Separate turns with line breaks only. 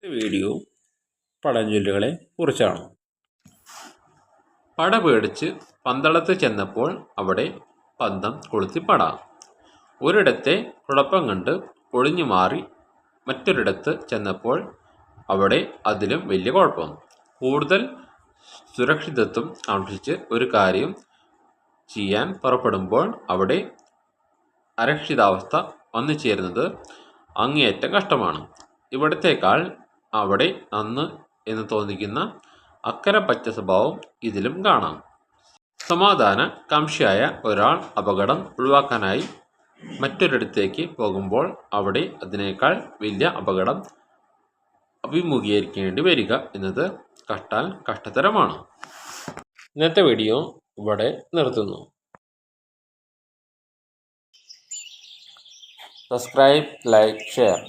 Video പഴഞ്ചൊല്ലുകളെ കുറിച്ചാണ്. പട പേടിച്ച് പന്തളത്ത് ചെന്നപ്പോൾ അവിടെ പന്തം കൊളുത്തിപ്പട. ഒരിടത്തെ കുഴപ്പം കണ്ട് ഒളിഞ്ഞു മാറി മറ്റൊരിടത്ത് ചെന്നപ്പോൾ അവിടെ അതിലും വലിയ കുഴപ്പം. കൂടുതൽ സുരക്ഷിതത്വം കാക്ഷിച്ച് ഒരു കാര്യം ചെയ്യാൻ പുറപ്പെടുമ്പോൾ അവിടെ അരക്ഷിതാവസ്ഥ വന്നു ചേരുന്നത് അങ്ങേയറ്റം കഷ്ടമാണ്. ഇവിടത്തേക്കാൾ അവിടെ നന്ന് എന്ന് തോന്നിക്കുന്ന അക്കരെ പച്ച സ്വഭാവം ഇതിലും കാണാം. സമാധാന കാംക്ഷിയായ ഒരാൾ അപകടം ഒഴിവാക്കാനായി മറ്റൊരിടത്തേക്ക് പോകുമ്പോൾ അവിടെ അതിനേക്കാൾ വലിയ അപകടം അഭിമുഖീകരിക്കേണ്ടി വരിക എന്നത് കഷ്ടാൽ കഷ്ടതരമാണ്. ഇന്നത്തെ വീഡിയോ ഇവിടെ നിർത്തുന്നു. Subscribe, like, share.